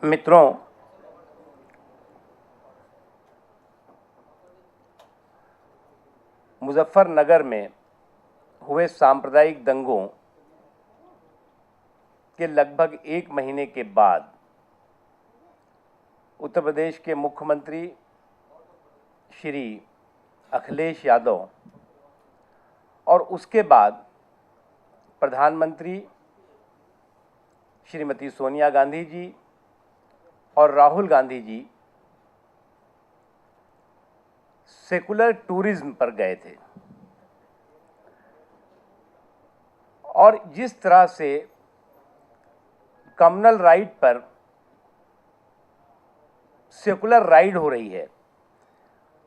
मित्रों, मुजफ्फरनगर में हुए सांप्रदायिक दंगों के लगभग एक महीने के बाद उत्तर प्रदेश के मुख्यमंत्री श्री अखिलेश यादव और उसके बाद प्रधानमंत्री श्रीमती सोनिया गांधी जी और राहुल गांधी जी सेकुलर टूरिज्म पर गए थे और जिस तरह से कम्युनल राइट पर सेकुलर राइड हो रही है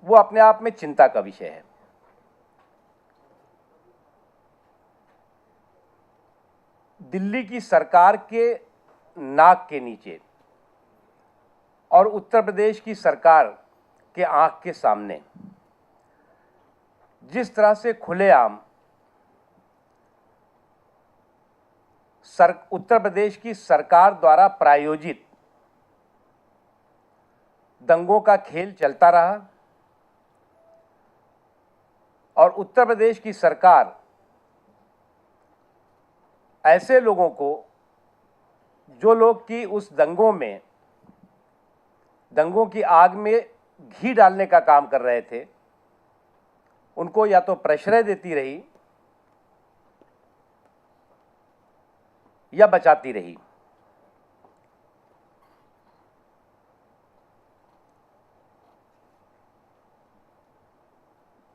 वो अपने आप में चिंता का विषय है। दिल्ली की सरकार के नाक के नीचे और उत्तर प्रदेश की सरकार के आंख के सामने जिस तरह से खुलेआम उत्तर प्रदेश की सरकार द्वारा प्रायोजित दंगों का खेल चलता रहा और उत्तर प्रदेश की सरकार ऐसे लोगों को, जो लोग कि उस दंगों की आग में घी डालने का काम कर रहे थे, उनको या तो प्रश्रय देती रही या बचाती रही।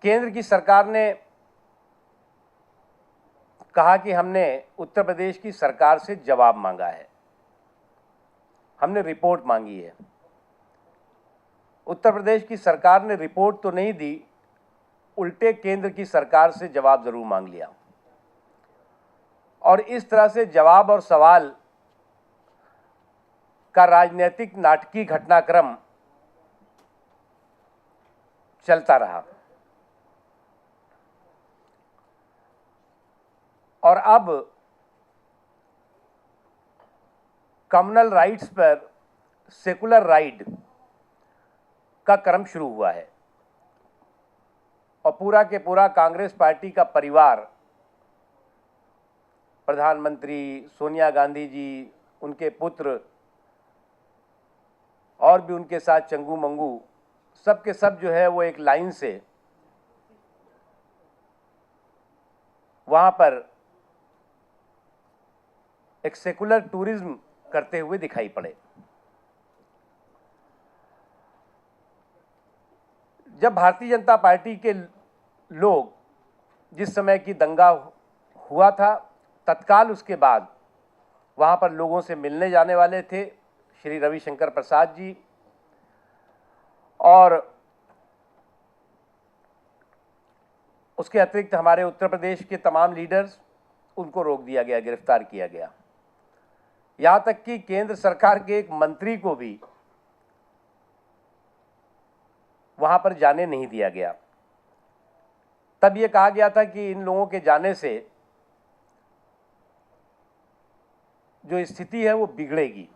केंद्र की सरकार ने कहा कि हमने उत्तर प्रदेश की सरकार से जवाब मांगा है, हमने रिपोर्ट मांगी है। उत्तर प्रदेश की सरकार ने रिपोर्ट तो नहीं दी, उल्टे केंद्र की सरकार से जवाब जरूर मांग लिया और इस तरह से जवाब और सवाल का राजनीतिक नाटकीय घटनाक्रम चलता रहा और अब कम्युनल राइट्स पर सेकुलर राइड का क्रम शुरू हुआ है और पूरा के पूरा कांग्रेस पार्टी का परिवार, प्रधानमंत्री सोनिया गांधी जी, उनके पुत्र और भी उनके साथ चंगू मंगू, सब के सब जो है वो एक लाइन से वहां पर एक सेकुलर टूरिज्म करते हुए दिखाई पड़े। जब भारतीय जनता पार्टी के लोग जिस समय की दंगा हुआ था, तत्काल उसके बाद वहां पर लोगों से मिलने जाने वाले थे श्री रविशंकर प्रसाद जी और उसके अतिरिक्त हमारे उत्तर प्रदेश के तमाम लीडर्स, उनको रोक दिया गया, गिरफ्तार किया गया। यहां तक कि केंद्र सरकार के एक मंत्री को भी वहां पर जाने नहीं दिया गया। तब यह कहा गया था कि इन लोगों के जाने से जो स्थिति है वो बिगड़ेगी,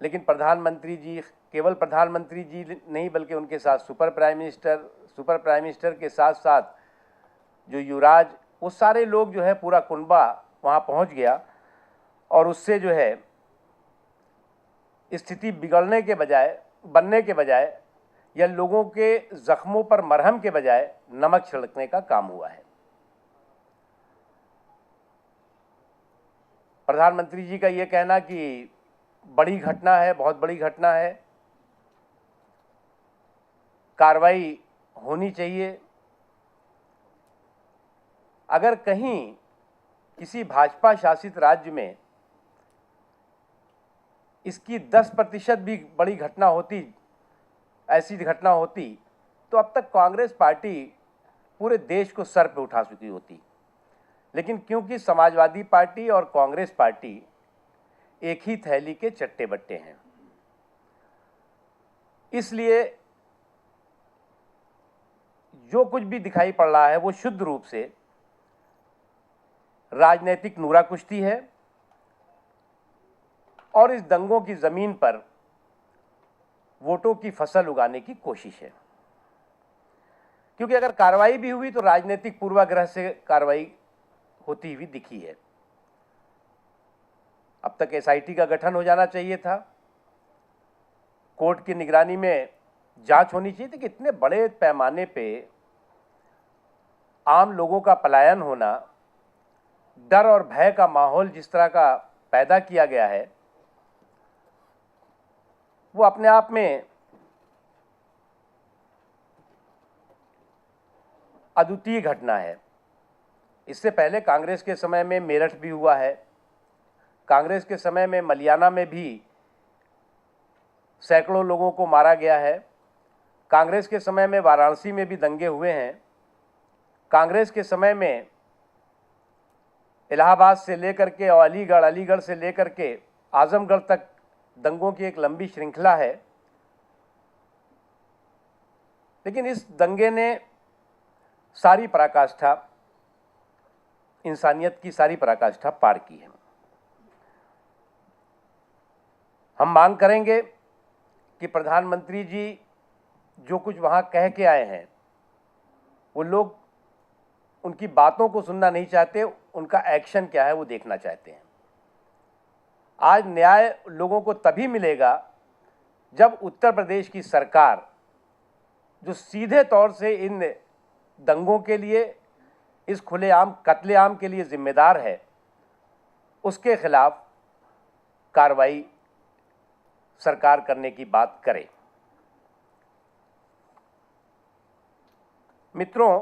लेकिन प्रधानमंत्री जी, केवल प्रधानमंत्री जी नहीं बल्कि उनके साथ सुपर प्राइम मिनिस्टर के साथ साथ जो युवराज, वो सारे लोग जो है, पूरा कुनबा वहां पहुंच गया और उससे जो है स्थिति बनने के बजाय या लोगों के जख्मों पर मरहम के बजाय नमक छिड़कने का काम हुआ है। प्रधानमंत्री जी का यह कहना कि बड़ी घटना है, बहुत बड़ी घटना है, कार्रवाई होनी चाहिए। अगर कहीं किसी भाजपा शासित राज्य में इसकी 10% भी बड़ी घटना होती, ऐसी घटना होती, तो अब तक कांग्रेस पार्टी पूरे देश को सर पे उठा चुकी होती। लेकिन क्योंकि समाजवादी पार्टी और कांग्रेस पार्टी एक ही थैली के चट्टे बट्टे हैं, इसलिए जो कुछ भी दिखाई पड़ रहा है वो शुद्ध रूप से राजनीतिक नूरा कुश्ती है और इस दंगों की ज़मीन पर वोटों की फसल उगाने की कोशिश है। क्योंकि अगर कार्रवाई भी हुई तो राजनीतिक पूर्वाग्रह से कार्रवाई होती हुई दिखी है। अब तक एसआईटी का गठन हो जाना चाहिए था, कोर्ट की निगरानी में जांच होनी चाहिए थी कि इतने बड़े पैमाने पे आम लोगों का पलायन होना, डर और भय का माहौल जिस तरह का पैदा किया गया है, वो अपने आप में अद्वितीय घटना है। इससे पहले कांग्रेस के समय में मेरठ भी हुआ है, कांग्रेस के समय में मलियाना में भी सैकड़ों लोगों को मारा गया है, कांग्रेस के समय में वाराणसी में भी दंगे हुए हैं, कांग्रेस के समय में इलाहाबाद से लेकर के और अलीगढ़ से लेकर के आजमगढ़ तक दंगों की एक लंबी श्रृंखला है। लेकिन इस दंगे ने सारी पराकाष्ठा, इंसानियत की सारी पराकाष्ठा पार की है। हम मांग करेंगे कि प्रधानमंत्री जी जो कुछ वहाँ कह के आए हैं, वो लोग उनकी बातों को सुनना नहीं चाहते, उनका एक्शन क्या है वो देखना चाहते हैं। आज न्याय लोगों को तभी मिलेगा जब उत्तर प्रदेश की सरकार, जो सीधे तौर से इन दंगों के लिए, इस खुलेआम कत्लेआम के लिए जिम्मेदार है, उसके खिलाफ कार्रवाई सरकार करने की बात करे। मित्रों,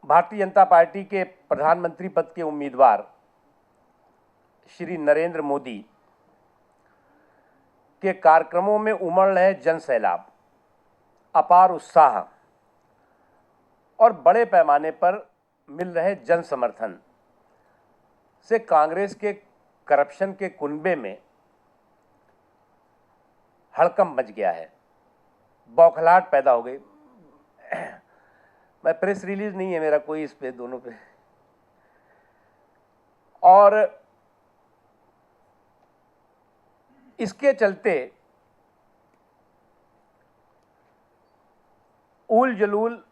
भारतीय जनता पार्टी के प्रधानमंत्री पद के उम्मीदवार श्री नरेंद्र मोदी के कार्यक्रमों में उमड़ रहे जन सैलाब, अपार उत्साह और बड़े पैमाने पर मिल रहे जन समर्थन से कांग्रेस के करप्शन के कुनबे में हड़कंप मच गया है, बौखलाहट पैदा हो गई। मैं प्रेस रिलीज नहीं है मेरा कोई इस पे, दोनों पे, और इसके चलते उल जलूल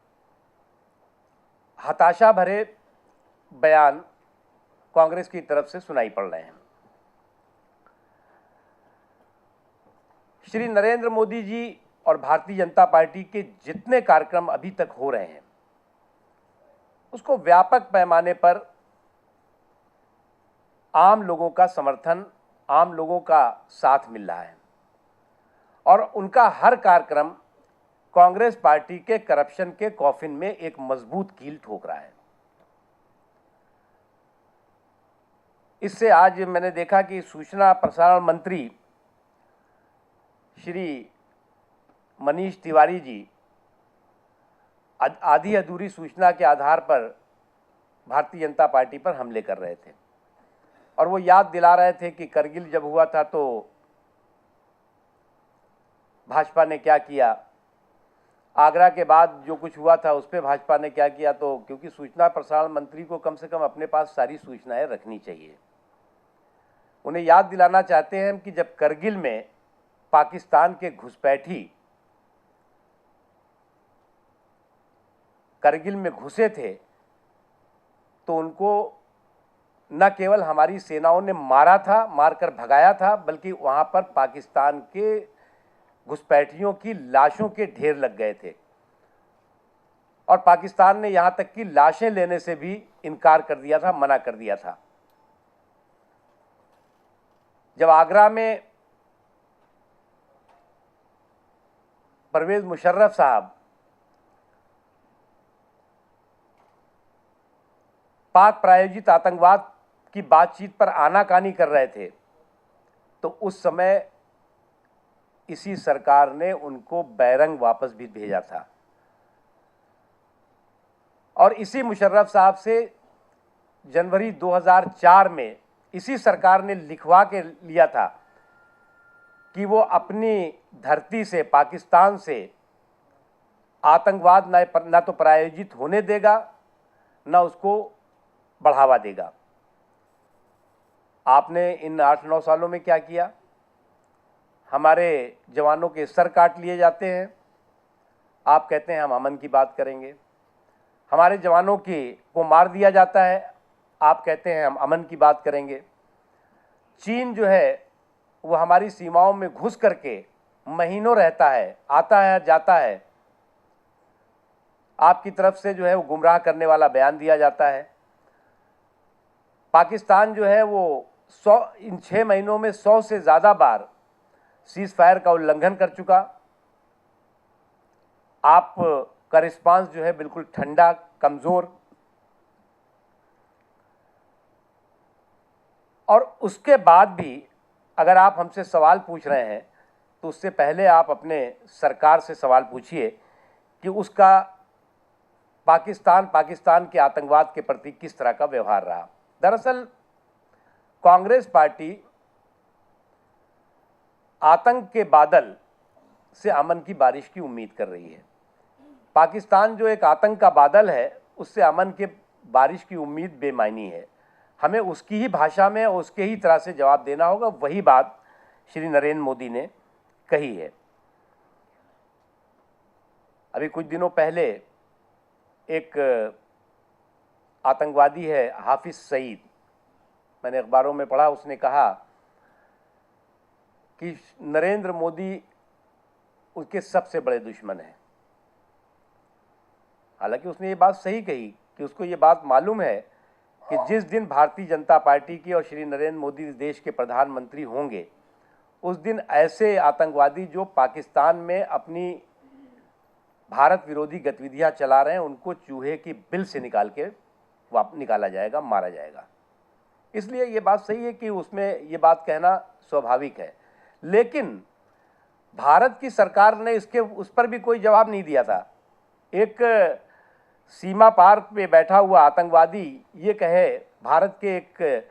हताशा भरे बयान कांग्रेस की तरफ से सुनाई पड़ रहे हैं। श्री नरेंद्र मोदी जी और भारतीय जनता पार्टी के जितने कार्यक्रम अभी तक हो रहे हैं, उसको व्यापक पैमाने पर आम लोगों का समर्थन, आम लोगों का साथ मिल रहा है और उनका हर कार्यक्रम कांग्रेस पार्टी के करप्शन के कॉफिन में एक मजबूत कील ठोक रहा है। इससे आज मैंने देखा कि सूचना प्रसारण मंत्री श्री मनीष तिवारी जी आधी अधूरी सूचना के आधार पर भारतीय जनता पार्टी पर हमले कर रहे थे और वो याद दिला रहे थे कि करगिल जब हुआ था तो भाजपा ने क्या किया, आगरा के बाद जो कुछ हुआ था उस पर भाजपा ने क्या किया। तो क्योंकि सूचना प्रसारण मंत्री को कम से कम अपने पास सारी सूचनाएं रखनी चाहिए, उन्हें याद दिलाना चाहते हैं कि जब करगिल में पाकिस्तान के घुसपैठी करगिल में घुसे थे तो उनको न केवल हमारी सेनाओं ने मारा था, मारकर भगाया था, बल्कि वहां पर पाकिस्तान के घुसपैठियों की लाशों के ढेर लग गए थे और पाकिस्तान ने यहां तक कि लाशें लेने से भी इनकार कर दिया था, मना कर दिया था। जब आगरा में परवेज मुशर्रफ साहब पाक प्रायोजित आतंकवाद की बातचीत पर आनाकानी कर रहे थे तो उस समय इसी सरकार ने उनको बैरंग वापस भी भेजा था और इसी मुशर्रफ साहब से जनवरी 2004 में इसी सरकार ने लिखवा के लिया था कि वो अपनी धरती से, पाकिस्तान से आतंकवाद न तो प्रायोजित होने देगा, न उसको बढ़ावा देगा। आपने इन 8-9 सालों में क्या किया? हमारे जवानों के सर काट लिए जाते हैं, आप कहते हैं हम अमन की बात करेंगे। हमारे जवानों को मार दिया जाता है, आप कहते हैं हम अमन की बात करेंगे। चीन जो है वो हमारी सीमाओं में घुस करके महीनों रहता है, आता है जाता है, आपकी तरफ से जो है वो गुमराह करने वाला बयान दिया जाता है। पाकिस्तान जो है वो इन 6 महीनों में 100 से ज़्यादा बार सीज फायर का उल्लंघन कर चुका। आपका रिस्पांस जो है बिल्कुल ठंडा, कमज़ोर। और उसके बाद भी अगर आप हमसे सवाल पूछ रहे हैं तो उससे पहले आप अपने सरकार से सवाल पूछिए कि उसका पाकिस्तान के आतंकवाद के प्रति किस तरह का व्यवहार रहा। दरअसल कांग्रेस पार्टी आतंक के बादल से अमन की बारिश की उम्मीद कर रही है। पाकिस्तान जो एक आतंक का बादल है, उससे अमन के बारिश की उम्मीद बेमायनी है। हमें उसकी ही भाषा में और उसके ही तरह से जवाब देना होगा। वही बात श्री नरेंद्र मोदी ने कही है। अभी कुछ दिनों पहले एक आतंकवादी है हाफिज सईद, मैंने अखबारों में पढ़ा, उसने कहा कि नरेंद्र मोदी उसके सबसे बड़े दुश्मन हैं। हालांकि उसने ये बात सही कही कि उसको ये बात मालूम है कि जिस दिन भारतीय जनता पार्टी की और श्री नरेंद्र मोदी देश के प्रधानमंत्री होंगे, उस दिन ऐसे आतंकवादी जो पाकिस्तान में अपनी भारत विरोधी गतिविधियां चला रहे हैं, उनको चूहे की बिल से निकाला जाएगा, मारा जाएगा। इसलिए ये बात सही है कि उसमें ये बात कहना स्वाभाविक है। लेकिन भारत की सरकार ने उस पर भी कोई जवाब नहीं दिया था। एक सीमा पार पे बैठा हुआ आतंकवादी ये कहे भारत के एक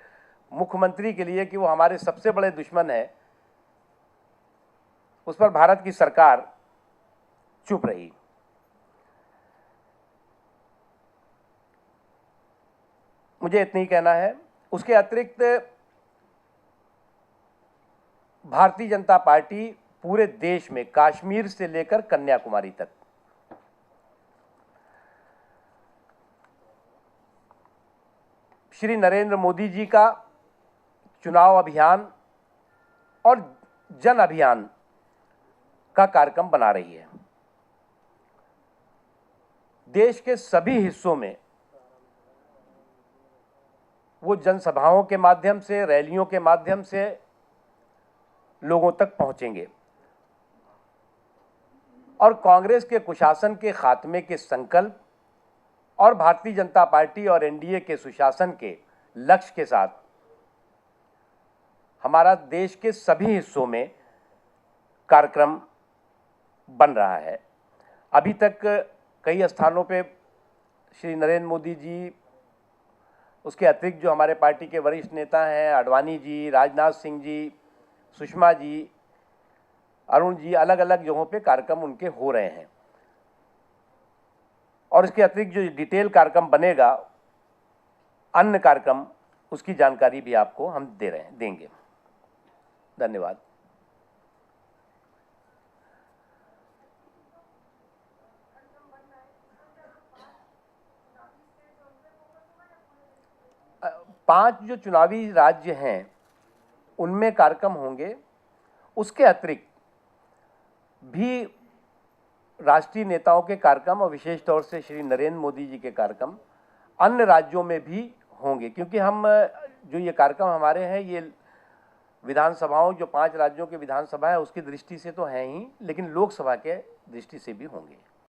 मुख्यमंत्री के लिए कि वो हमारे सबसे बड़े दुश्मन है, उस पर भारत की सरकार चुप रही। मुझे इतना ही कहना है। उसके अतिरिक्त भारतीय जनता पार्टी पूरे देश में कश्मीर से लेकर कन्याकुमारी तक श्री नरेंद्र मोदी जी का चुनाव अभियान और जन अभियान का कार्यक्रम बना रही है। देश के सभी हिस्सों में वो जनसभाओं के माध्यम से, रैलियों के माध्यम से लोगों तक पहुंचेंगे और कांग्रेस के कुशासन के खात्मे के संकल्प और भारतीय जनता पार्टी और एनडीए के सुशासन के लक्ष्य के साथ हमारा देश के सभी हिस्सों में कार्यक्रम बन रहा है। अभी तक कई स्थानों पे श्री नरेंद्र मोदी जी, उसके अतिरिक्त जो हमारे पार्टी के वरिष्ठ नेता हैं, आडवाणी जी, राजनाथ सिंह जी, सुषमा जी, अरुण जी, अलग अलग जगहों पे कार्यक्रम उनके हो रहे हैं। और इसके अतिरिक्त जो डिटेल कार्यक्रम बनेगा, अन्य कार्यक्रम, उसकी जानकारी भी आपको हम देंगे। धन्यवाद। पांच जो चुनावी राज्य हैं उनमें कार्यक्रम होंगे। उसके अतिरिक्त भी राष्ट्रीय नेताओं के कार्यक्रम और विशेष तौर से श्री नरेंद्र मोदी जी के कार्यक्रम अन्य राज्यों में भी होंगे, क्योंकि हम जो ये कार्यक्रम हमारे हैं ये विधानसभाओं, जो 5 राज्यों के विधानसभा है उसकी दृष्टि से तो हैं ही, लेकिन लोकसभा के दृष्टि से भी होंगे।